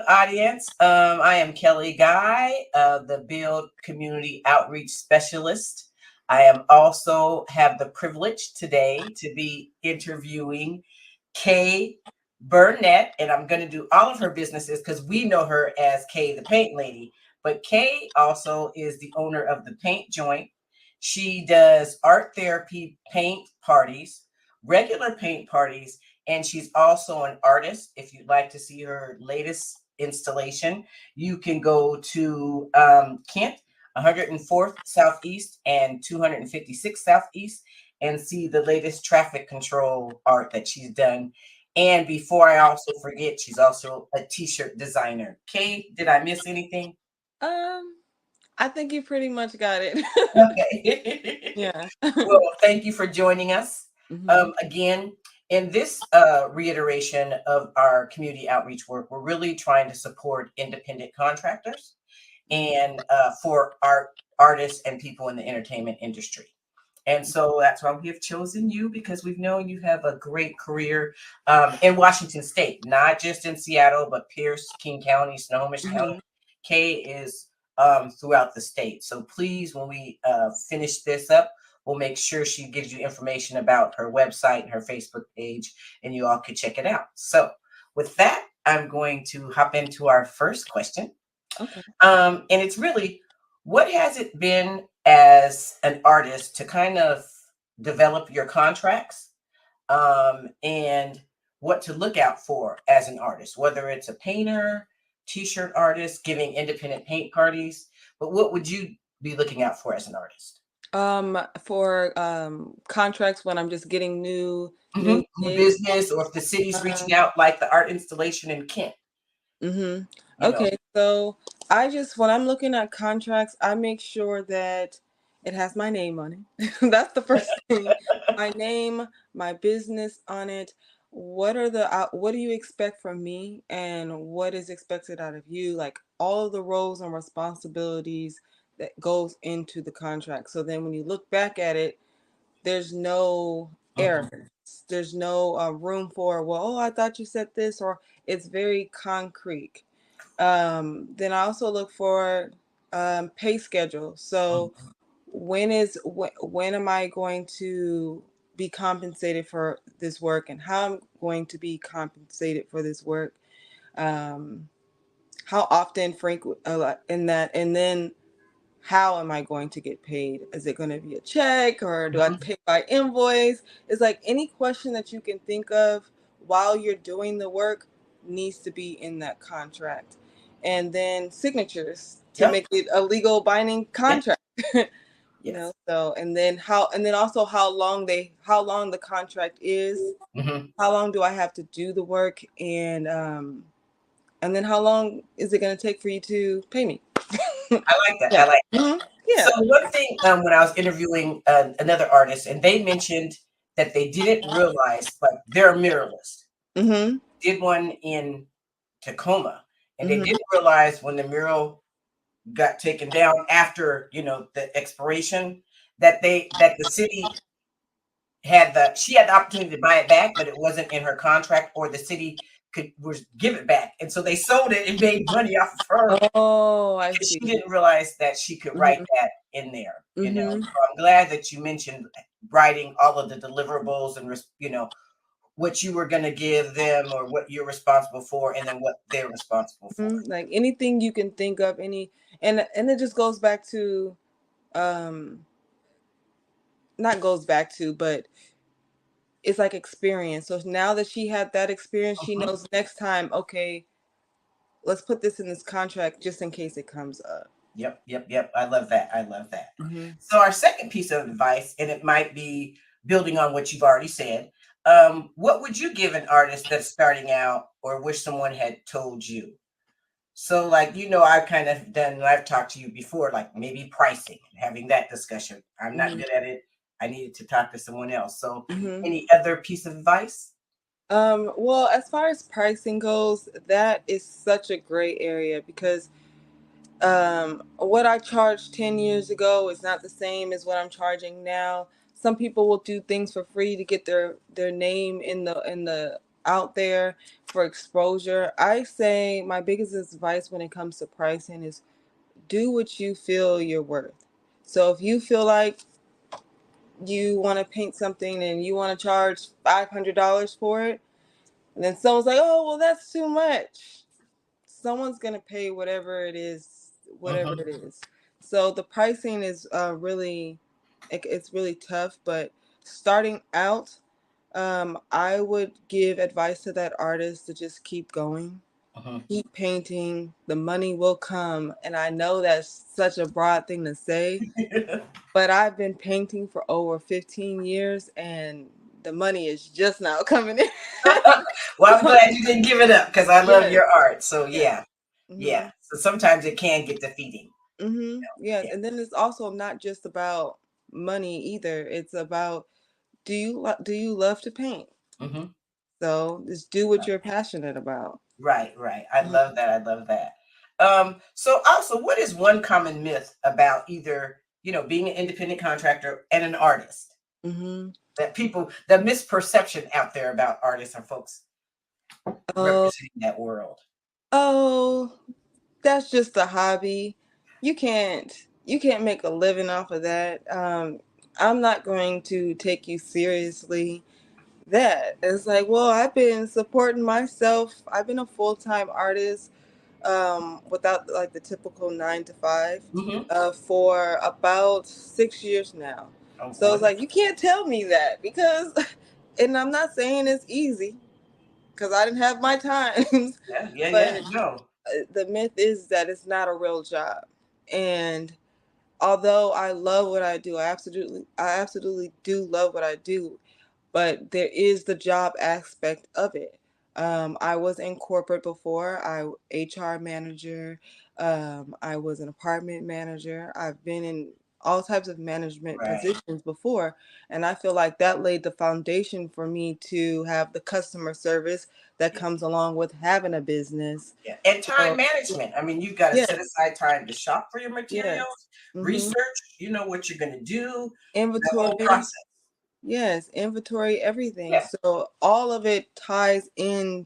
audience. I am Kelly Guy, the Build Community Outreach Specialist. I am also have the privilege today to be interviewing Kay Burnett, and I'm going to do all of her businesses because we know her as Kay the Paint Lady. But Kay also is the owner of the Paint Joint. She does art therapy paint parties, regular paint parties, and she's also an artist. If you'd like to see her latest installation, you can go to Kent, 104th Southeast and 256 Southeast, and see the latest traffic control art that she's done. And before I also forget, she's also a t-shirt designer. Kay, did I miss anything? I think you pretty much got it. Okay. Yeah. Well, thank you for joining us. Mhm. Again, in this reiteration of our community outreach work, we're really trying to support independent contractors and for artists and people in the entertainment industry. And so that's why we have chosen you, because we've known you have a great career in Washington State, not just in Seattle, but Pierce, King County, Snohomish County. Mhm. Kay is throughout the state. So please, when we finish this up, we'll make sure she gives you information about her website and her Facebook page, and you all can check it out. So with that, I'm going to hop into our first question. Okay. And it's really, what has it been as an artist to kind of develop your contracts, and what to look out for as an artist, whether it's a painter, t-shirt artist, giving independent paint parties, but what would you be looking out for as an artist? For contracts when I'm just getting new New gigs. business, or if the city's Uh, reaching out, like the art installation in Kent, mhm. you know. Okay, so I just when I'm looking at contracts, I make sure that it has my name on it. That's the first thing. My name, my business on it. What do you expect from me and what is expected out of you? Like all of the roles and responsibilities that goes into the contract. So then when you look back at it, there's no errors. Mhm. There's no room for, well, oh, I thought you said this, or it's very concrete. Then I also look for pay schedule. So Mhm. when am I going to be compensated for this work, and how I'm going to be compensated for this work? Um, how often, frequent, in that, and then how am I going to get paid? Is it going to be a check or do I Mhm. pay by invoice? It's like any question that you can think of while you're doing the work needs to be in that contract. And then signatures to Yep. make it a legal binding Yep. contract. Yes. So and then also how long the contract is, Hmm. how long do I have to do the work, and then how long is it going to take for you to pay me? I like that. I Yeah. like that. Mhm. So Yeah. one thing, when I was interviewing another artist, and they mentioned that they didn't realize, like, they're a muralist. Mhm. Did one in Tacoma, and they Mhm. didn't realize when the mural got taken down after, the expiration, that the city she had the opportunity to buy it back, but it wasn't in her contract, or the city could was give it back, and so they sold it and made money off of her, Oh, I because see. she didn't realize that she could write Mhm. that in there. Mhm. So I'm glad that you mentioned writing all of the deliverables and what you were going to give them, or what you're responsible for, and then what they're responsible for. Mhm. Like anything you can think of, and it just goes back to um not goes back to, but it's like experience. So now that she had that experience, she Mhm. knows next time, okay, let's put this in this contract just in case it comes up. Yep, yep, yep. I love that. I love that. Mhm. So our second piece of advice, and it might be building on what you've already said. What would you give an artist that's starting out, or wish someone had told you? So, like, I've kind of done, I've talked to you before, like maybe pricing and having that discussion. I'm not Mhm. good at it. I needed to talk to someone else. So, Mhm. any other piece of advice? Well, as far as pricing goes, that is such a gray area because what I charged 10 years ago is not the same as what I'm charging now. Some people will do things for free to get their name in the out there for exposure. I say my biggest advice when it comes to pricing is do what you feel you're worth. So if you feel like you want to paint something and you want to charge $500 for it, and then someone's like, "Oh, well, that's too much." Someone's gonna pay whatever it is, whatever Mm-hmm. it is. So the pricing is it's really tough. But starting out, I would give advice to that artist to just keep going, Mm-hmm. keep painting. The money will come, and I know that's such a broad thing to say, but I've been painting for over 15 years, and the money is just now coming in. Well, I'm glad you didn't give it up because I love Yes, your art. So yes. yeah, yeah. Mhm. So sometimes it can get defeating. Yes, Yeah. and then it's also not just about money either. It's about do you love to paint? Hmm. So just do what you're passionate about. Right, right. I Mhm. love that. I love that. So also, what is one common myth about either, being an independent contractor and an artist Mhm. that the misperception out there about artists and folks Oh, representing that world? oh, that's just a hobby. You can't make a living off of that. I'm not going to take you seriously. That it's like, well, I've been supporting myself. I've been a full-time artist without like the typical 9 to 5 Hmm. for about 6 years now. Oh, So it's like wonderful. you can't tell me that because, and I'm not saying it's easy because I didn't have my times, Yeah, yeah, yeah. but No. the myth is that it's not a real job. And although I love what I do, I absolutely do love what I do, but there is the job aspect of it. I was in corporate before. HR manager. I was an apartment manager. I've been in all types of management Right. positions before, and I feel like that laid the foundation for me to have the customer service that Yeah, comes along with having a business. yeah. And time So management. I mean, you've got to set yes, aside time to shop for your yes. materials, Mm-hmm. research, what you're going to do, the whole Inventory. process. Yes, inventory, everything. Yeah. So all of it ties in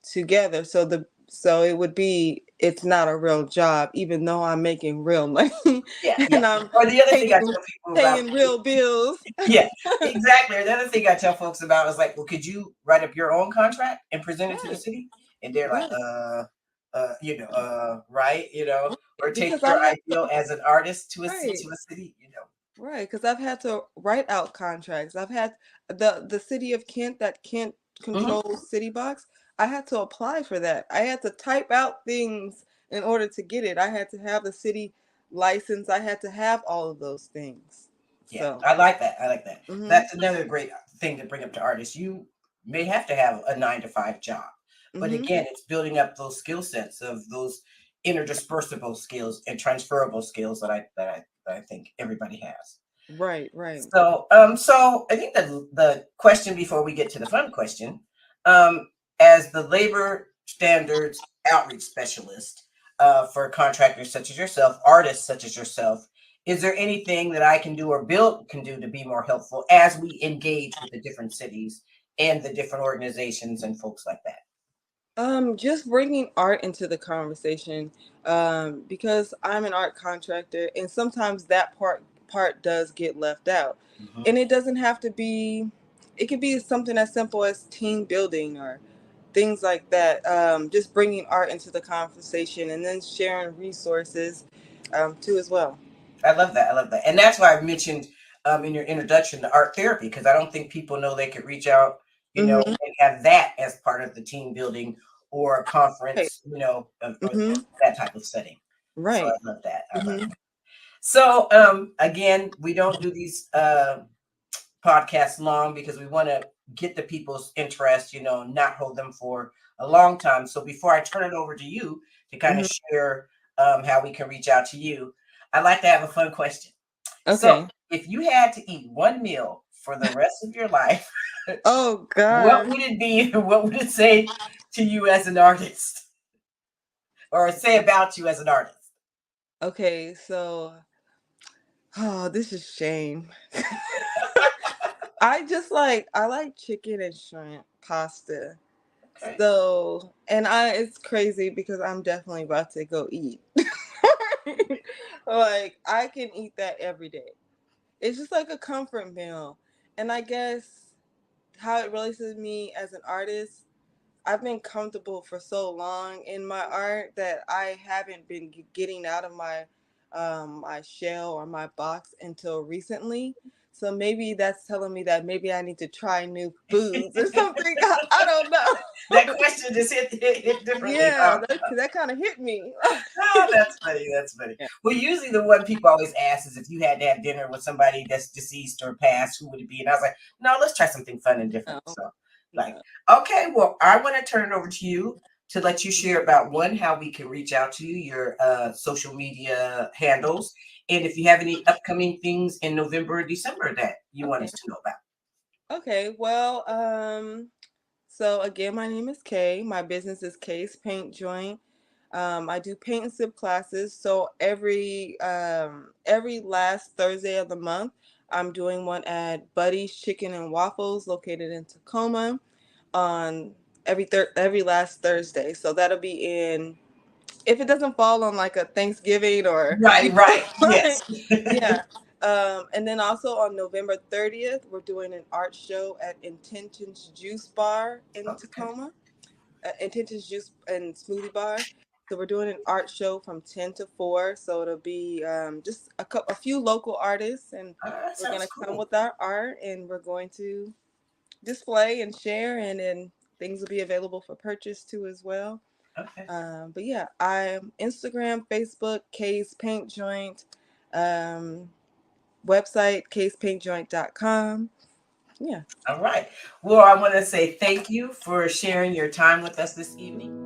together. So it would be it's not a real job, even though I'm making real money Yeah, yeah. and I'm Or the other thing I paying tell people about, paying real bills. yeah, exactly. Or the other thing I tell folks about is like, well, could you write up your own contract and present it to the Right, city? And they're like, right, right, or take because I your have to, ideal as an artist to right, a city. right, because I've had to write out contracts. I've had the city of Kent, that Kent Hmm. controls city box. I had to apply for that. I had to type out things in order to get it. I had to have the city license. I had to have all of those things. Yeah, So, I like that. I like that. mhm, That's another great thing to bring up to artists. You may have to have a 9 to 5 job, but mhm, again, it's building up those skill sets of those interdispersible skills and transferable skills that I think everybody has. right, right. So I think the question before we get to the fun question, um, as the labor standards outreach specialist for contractors such as yourself, artists such as yourself, is there anything that I can do or Bill can do to be more helpful as we engage with the different cities and the different organizations and folks like that? Just bringing art into the conversation, because I'm an art contractor, and sometimes that part does get left out, Hmm. and it doesn't have to be. It could be something as simple as team building or things like that. Just bringing art into the conversation and then sharing resources, too as well. I love that. I love that. And that's why I mentioned in your introduction to art therapy, because I don't think people know they could reach out, Mm-hmm. and have that as part of the team building or a Right. conference, or Mm-hmm. that type of setting. So Right. I love that. I love Mm-hmm. that. So again, we don't do these podcasts long because we want to get the people's interest, not hold them for a long time. So before I turn it over to you to kind of Mm-hmm. share how we can reach out to you, I'd like to have a fun question. So, Okay. if you had to eat one meal for the rest of your life, Oh what gosh. would it be? What would it say to you as an artist, or say about you as an artist? Okay. So, oh, this is shame. I like chicken and shrimp pasta. Okay. So, and it's crazy because I'm definitely about to go eat. Like, I can eat that every day. It's just like a comfort meal. And I guess how it relates to me as an artist, I've been comfortable for so long in my art that I haven't been getting out of my shell or my box until recently. So maybe that's telling me that maybe I need to try new foods or something. I don't know. That question just hit differently, Yeah, huh? that kind of hit me. Oh, that's funny. That's funny. Yeah. Well, usually the one people always ask is if you had to have dinner with somebody that's deceased or passed, who would it be? And I was like, no, let's try something fun and different. No, So, like, no. okay, well, I want to turn it over to you to let you share about one, how we can reach out to you, your social media handles, and if you have any upcoming things in November or December that you want Okay. us to know about. Okay. Well, so again, my name is Kay. My business is Kay's Paint Joint. I do paint and sip classes. So every last Thursday of the month, I'm doing one at Buddy's Chicken and Waffles, located in Tacoma, on every last Thursday. So that'll be in, if it doesn't fall on like a Thanksgiving or Right, right. Yes. like, yeah. And then also on November 30th, we're doing an art show at Intentions Juice Bar in Okay. Tacoma. Intentions Juice and Smoothie Bar. So we're doing an art show from 10 to 4. So it'll be just a few local artists, and That we're sounds gonna come cool. with our art, and we're going to display and share, and then things will be available for purchase too as well. Okay. But yeah, I'm Instagram, Facebook, Kay's Paint Joint, um, website, kayspaintjoint.com. Yeah. All right. Well, I want to say thank you for sharing your time with us this evening.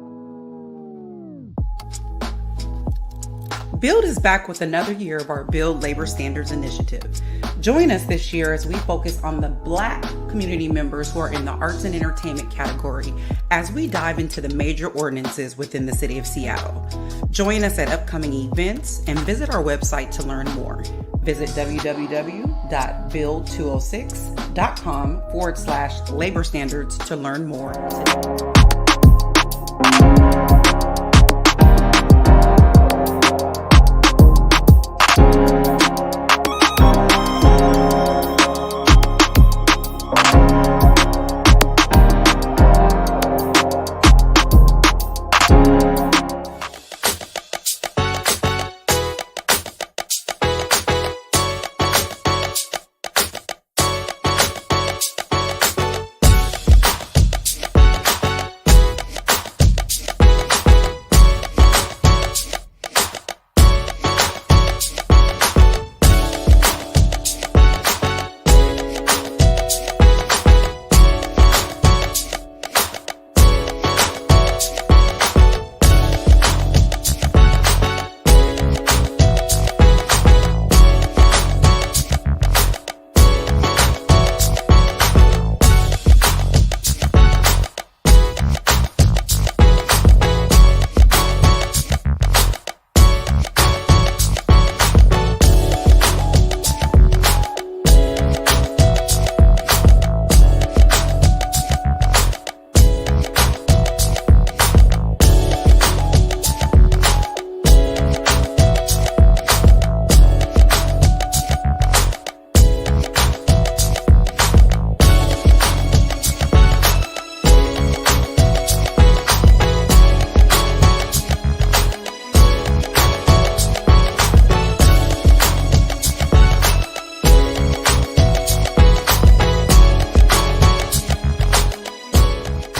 Build is back with another year of our Build Labor Standards Initiative. Join us this year as we focus on the Black community members who are in the arts and entertainment category as we dive into the major ordinances within the city of Seattle. Join us at upcoming events and visit our website to learn more. Visit www.build206.com/labor standards to learn more today.